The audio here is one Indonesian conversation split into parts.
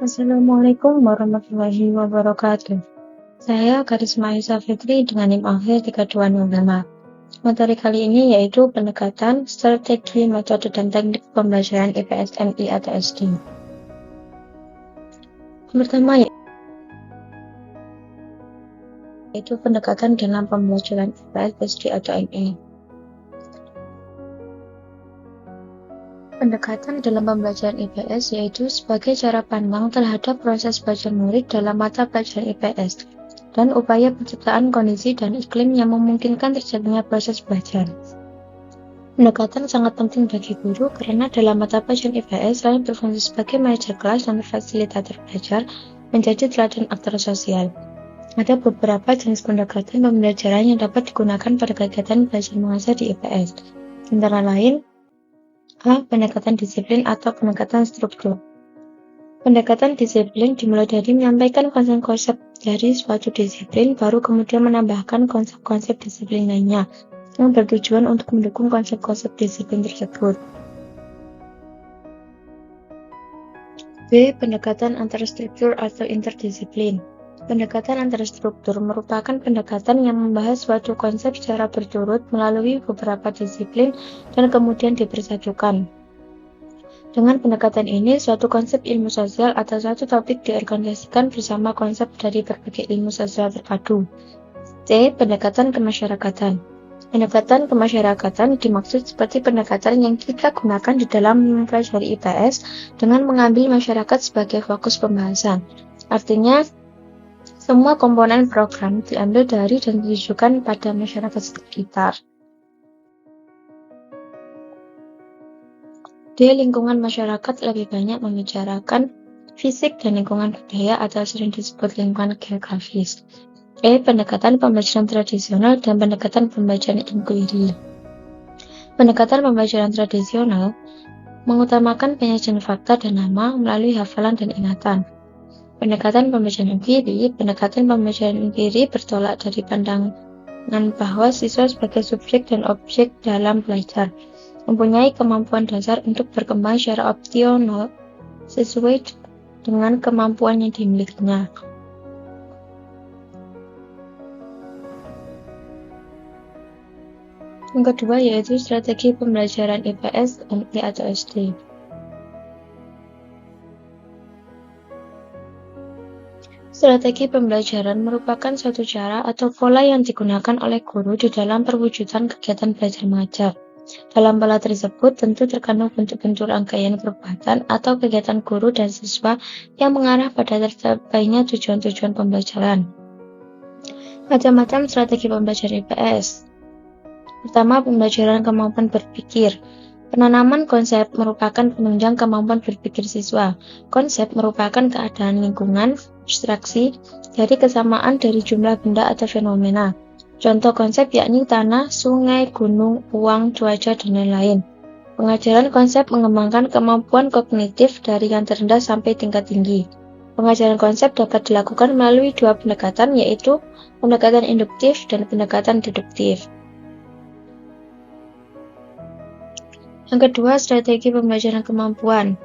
Assalamualaikum warahmatullahi wabarakatuh. Saya Karisma Aisyah Fitri dengan NIM akhir 3205. Materi kali ini yaitu pendekatan, strategi, metode, dan teknik pembelajaran IPS MI atau SD. Pertama yaitu pendekatan dalam pembelajaran IPS SD atau MI. Pendekatan dalam pembelajaran IPS yaitu sebagai cara pandang terhadap proses belajar murid dalam mata pelajaran IPS dan upaya penciptaan kondisi dan iklim yang memungkinkan terjadinya proses belajar. Pendekatan sangat penting bagi guru karena dalam mata pelajaran IPS selain berfungsi sebagai manajer kelas dan fasilitator belajar, menjadi teladan aktor sosial. Ada beberapa jenis pendekatan pembelajaran yang dapat digunakan pada kegiatan belajar mengajar di IPS, antara lain A. Pendekatan disiplin atau pendekatan struktur. Pendekatan disiplin dimulai dari menyampaikan konsep-konsep dari suatu disiplin, baru kemudian menambahkan konsep-konsep disiplin lainnya yang bertujuan untuk mendukung konsep-konsep disiplin tersebut. B. Pendekatan antarstruktur atau interdisiplin. Pendekatan antarstruktur merupakan pendekatan yang membahas suatu konsep secara berturut melalui beberapa disiplin dan kemudian dipersatukan. Dengan pendekatan ini, suatu konsep ilmu sosial atau suatu topik diorganisasikan bersama konsep dari berbagai ilmu sosial terpadu. C. Pendekatan kemasyarakatan. Pendekatan kemasyarakatan dimaksud seperti pendekatan yang kita gunakan di dalam mempelajari IPS dengan mengambil masyarakat sebagai fokus pembahasan. Artinya, semua komponen program diambil dari dan ditujukan pada masyarakat sekitar. D. Lingkungan masyarakat lebih banyak membicarakan fisik dan lingkungan budaya atau sering disebut lingkungan geografis. E. Pendekatan pembelajaran tradisional dan pendekatan pembelajaran inquiry. Pendekatan pembelajaran tradisional mengutamakan penyajian fakta dan nama melalui hafalan dan ingatan. Pendekatan pembelajaran inquiry bertolak dari pandangan bahwa siswa sebagai subjek dan objek dalam belajar mempunyai kemampuan dasar untuk berkembang secara optimal sesuai dengan kemampuan yang dimilikinya. Yang kedua yaitu strategi pembelajaran IPS, MI atau SD. Strategi pembelajaran merupakan suatu cara atau pola yang digunakan oleh guru di dalam perwujudan kegiatan belajar mengajar. Dalam pola tersebut tentu terkandung bentuk-bentuk rangkaian perbuatan atau kegiatan guru dan siswa yang mengarah pada tercapainya tujuan-tujuan pembelajaran. Macam-macam strategi pembelajaran IPS. Pertama, pembelajaran kemampuan berpikir. Penanaman konsep merupakan penunjang kemampuan berpikir siswa. Konsep merupakan keadaan lingkungan, abstraksi, dari kesamaan dari jumlah benda atau fenomena. Contoh konsep yakni tanah, sungai, gunung, uang, cuaca, dan lain-lain. Pengajaran konsep mengembangkan kemampuan kognitif dari yang terendah sampai tingkat tinggi. Pengajaran konsep dapat dilakukan melalui dua pendekatan, yaitu pendekatan induktif dan pendekatan deduktif. Yang kedua, strategi pembelajaran kemampuan.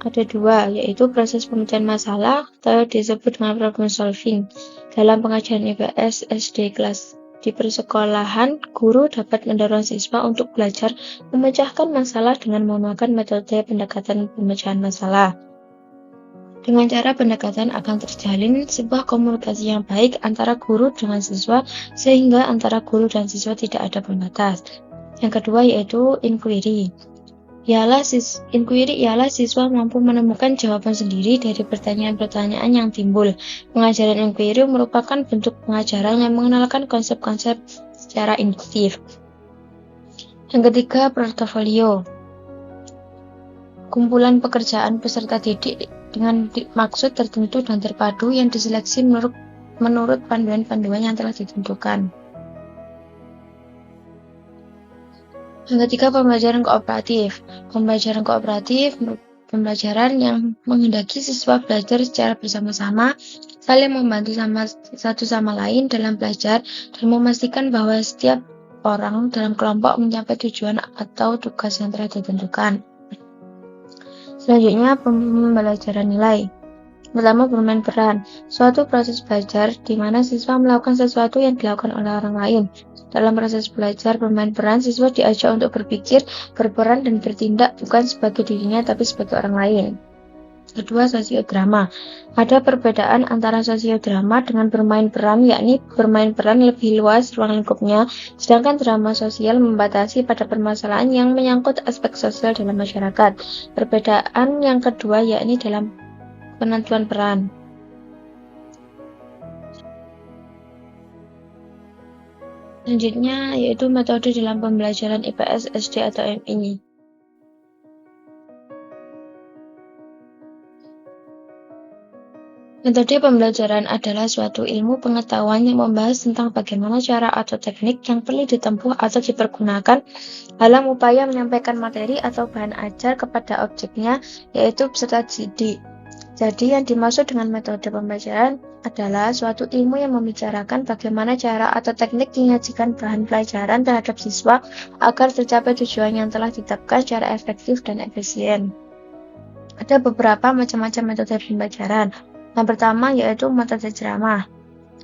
Ada dua, yaitu proses pemecahan masalah atau disebut dengan problem solving. Dalam pengajaran IPS SD kelas di persekolahan, guru dapat mendorong siswa untuk belajar memecahkan masalah dengan menggunakan metode pendekatan pemecahan masalah. Dengan cara pendekatan akan terjalin sebuah komunikasi yang baik antara guru dengan siswa, sehingga antara guru dan siswa tidak ada pembatas. Yang kedua yaitu inquiry. Inquiry ialah siswa mampu menemukan jawaban sendiri dari pertanyaan-pertanyaan yang timbul. Pengajaran inquiry merupakan bentuk pengajaran yang mengenalkan konsep-konsep secara induktif. Yang ketiga, portofolio. Kumpulan pekerjaan peserta didik dengan maksud tertentu dan terpadu yang diseleksi menurut panduan-panduan yang telah ditentukan. Yang ketiga, pembelajaran kooperatif. Pembelajaran kooperatif pembelajaran yang menghendaki siswa belajar secara bersama-sama, saling membantu satu sama lain dalam belajar, dan memastikan bahwa setiap orang dalam kelompok mencapai tujuan atau tugas yang telah ditentukan. Selanjutnya, pembelajaran nilai. Pertama, bermain peran. Suatu proses belajar di mana siswa melakukan sesuatu yang dilakukan oleh orang lain. Dalam proses belajar bermain peran, siswa diajak untuk berpikir, berperan, dan bertindak bukan sebagai dirinya tapi sebagai orang lain. Kedua, sosiodrama. Ada perbedaan antara sosiodrama dengan bermain peran, yakni bermain peran lebih luas ruang lingkupnya, sedangkan drama sosial membatasi pada permasalahan yang menyangkut aspek sosial dalam masyarakat. Perbedaan yang kedua yakni dalam penentuan peran. Selanjutnya yaitu metode dalam pembelajaran IPS, SD atau MI. Metode pembelajaran adalah suatu ilmu pengetahuan yang membahas tentang bagaimana cara atau teknik yang perlu ditempuh atau dipergunakan dalam upaya menyampaikan materi atau bahan ajar kepada objeknya, yaitu peserta didik. Jadi yang dimaksud dengan metode pembelajaran adalah suatu ilmu yang membicarakan bagaimana cara atau teknik menyajikan bahan pelajaran terhadap siswa agar tercapai tujuan yang telah ditetapkan secara efektif dan efisien. Ada beberapa macam-macam metode pembelajaran. Yang pertama yaitu metode ceramah.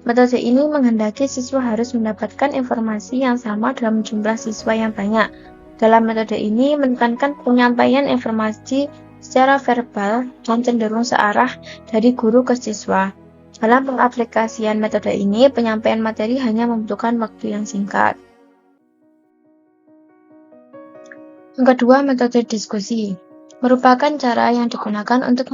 Metode ini menghendaki siswa harus mendapatkan informasi yang sama dalam jumlah siswa yang banyak. Dalam metode ini menekankan penyampaian informasi secara verbal dan cenderung searah dari guru ke siswa. Dalam pengaplikasian metode ini, penyampaian materi hanya membutuhkan waktu yang singkat. Yang kedua, metode diskusi. Merupakan cara yang digunakan untuk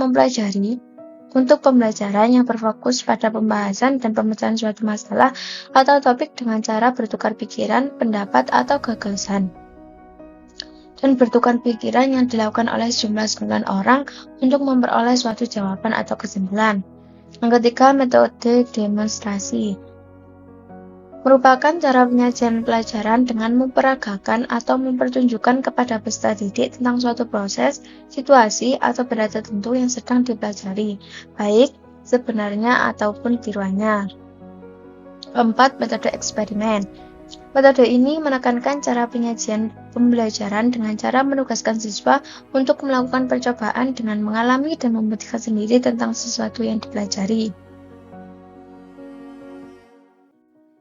pembelajaran yang berfokus pada pembahasan dan pemecahan suatu masalah atau topik dengan cara bertukar pikiran, pendapat, atau gagasan. Dan bertukar pikiran yang dilakukan oleh sejumlah orang untuk memperoleh suatu jawaban atau kesimpulan. Yang ketiga, metode demonstrasi. Merupakan cara penyajian pelajaran dengan memperagakan atau mempertunjukkan kepada peserta didik tentang suatu proses, situasi, atau benda tertentu yang sedang dipelajari, baik sebenarnya ataupun tiruannya. Keempat, metode eksperimen. Metode ini menekankan cara penyajian pembelajaran dengan cara menugaskan siswa untuk melakukan percobaan dengan mengalami dan membuktikan sendiri tentang sesuatu yang dipelajari.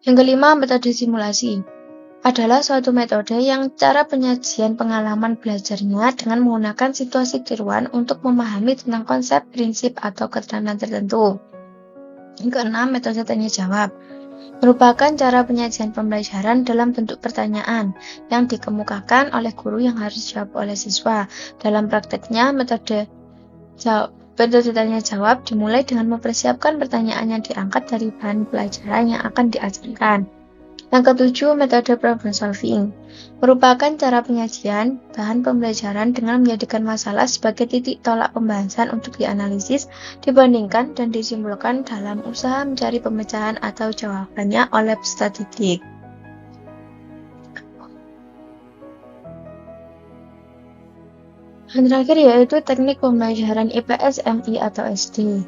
Yang kelima, metode simulasi. Adalah suatu metode yang cara penyajian pengalaman belajarnya dengan menggunakan situasi tiruan untuk memahami tentang konsep, prinsip, atau keterangan tertentu. Yang keenam, metode tanya-jawab. Merupakan cara penyajian pembelajaran dalam bentuk pertanyaan yang dikemukakan oleh guru yang harus dijawab oleh siswa. Dalam prakteknya, metode tanya-jawab dimulai dengan mempersiapkan pertanyaan yang diangkat dari bahan pelajaran yang akan diajarkan. Yang ketujuh, metode problem solving. Merupakan cara penyajian bahan pembelajaran dengan menjadikan masalah sebagai titik tolak pembahasan untuk dianalisis, dibandingkan, dan disimpulkan dalam usaha mencari pemecahan atau jawabannya oleh peserta didik. Yang terakhir yaitu teknik pembelajaran IPS, MI, atau SD.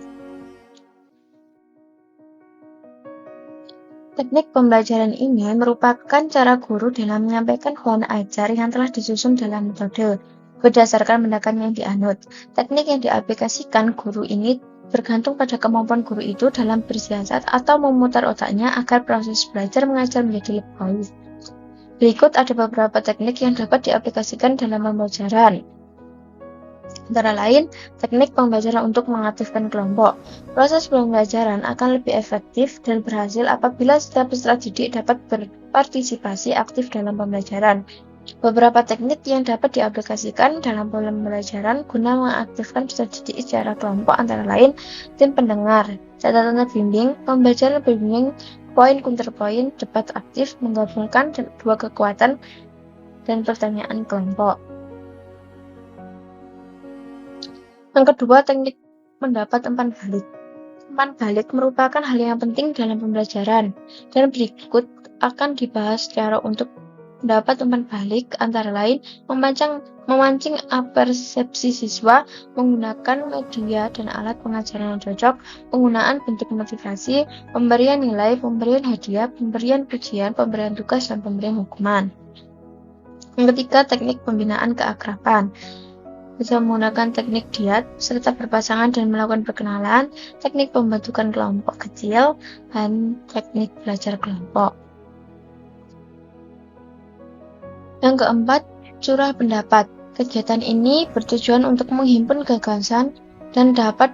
Teknik pembelajaran ini merupakan cara guru dalam menyampaikan bahan ajar yang telah disusun dalam metode, berdasarkan pendekatan yang dianut. Teknik yang diaplikasikan guru ini bergantung pada kemampuan guru itu dalam bersiasat atau memutar otaknya agar proses belajar mengajar menjadi lebih baik. Berikut ada beberapa teknik yang dapat diaplikasikan dalam pembelajaran. Antara lain, teknik pembelajaran untuk mengaktifkan kelompok. Proses pembelajaran akan lebih efektif dan berhasil apabila setiap peserta didik dapat berpartisipasi aktif dalam pembelajaran. Beberapa teknik yang dapat diaplikasikan dalam pembelajaran guna mengaktifkan peserta didik secara kelompok antara lain tim pendengar, catatan terbimbing, pembelajaran berbimbing, poin counterpoint, debat aktif, menggabungkan dua kekuatan, dan pertanyaan kelompok. Yang kedua, teknik mendapat umpan balik. Umpan balik merupakan hal yang penting dalam pembelajaran, dan berikut akan dibahas secara untuk mendapat umpan balik antara lain memancing persepsi siswa, menggunakan media dan alat pengajaran yang cocok, penggunaan bentuk motivasi, pemberian nilai, pemberian hadiah, pemberian pujian, pemberian tugas, dan pemberian hukuman. Yang ketiga, teknik pembinaan keakraban. bisa menggunakan teknik diat serta berpasangan dan melakukan perkenalan, teknik pembentukan kelompok kecil, dan teknik belajar kelompok. Yang keempat, curah pendapat. Kegiatan ini bertujuan untuk menghimpun gagasan dan pendapat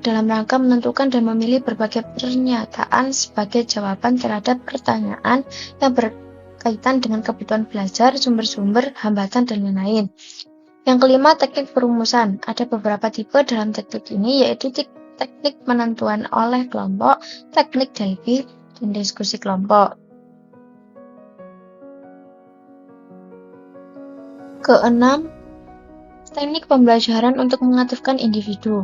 dalam rangka menentukan dan memilih berbagai pernyataan sebagai jawaban terhadap pertanyaan yang berkaitan dengan kebutuhan belajar, sumber-sumber, hambatan, dan lain-lain. Yang kelima, teknik perumusan. Ada beberapa tipe dalam teknik ini, yaitu teknik penentuan oleh kelompok, teknik Delphi, dan diskusi kelompok. Keenam, teknik pembelajaran untuk mengaktifkan individu.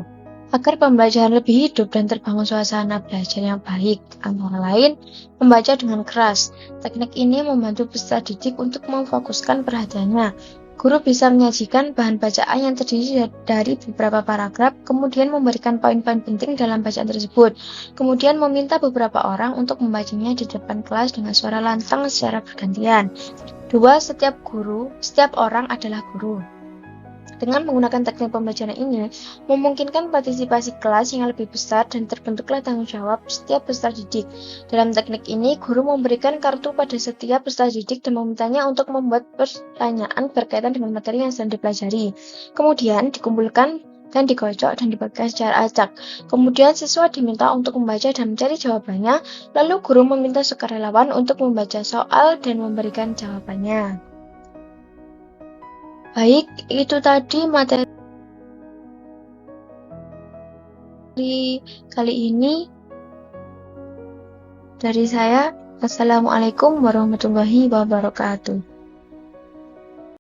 Agar pembelajaran lebih hidup dan terbangun suasana belajar yang baik, antara lain, membaca dengan keras. Teknik ini membantu peserta didik untuk memfokuskan perhatiannya. Guru bisa menyajikan bahan bacaan yang terdiri dari beberapa paragraf, kemudian memberikan poin-poin penting dalam bacaan tersebut, kemudian meminta beberapa orang untuk membacanya di depan kelas dengan suara lantang secara bergantian. 2. Setiap orang adalah guru. Dengan menggunakan teknik pembelajaran ini, memungkinkan partisipasi kelas yang lebih besar dan terbentuklah tanggung jawab setiap peserta didik. Dalam teknik ini, guru memberikan kartu pada setiap peserta didik dan memintanya untuk membuat pertanyaan berkaitan dengan materi yang sedang dipelajari. Kemudian dikumpulkan dan dikocok dan dibagikan secara acak. Kemudian siswa diminta untuk membaca dan mencari jawabannya, lalu guru meminta sukarelawan untuk membaca soal dan memberikan jawabannya. Baik, itu tadi materi kali ini dari saya. Assalamualaikum warahmatullahi wabarakatuh.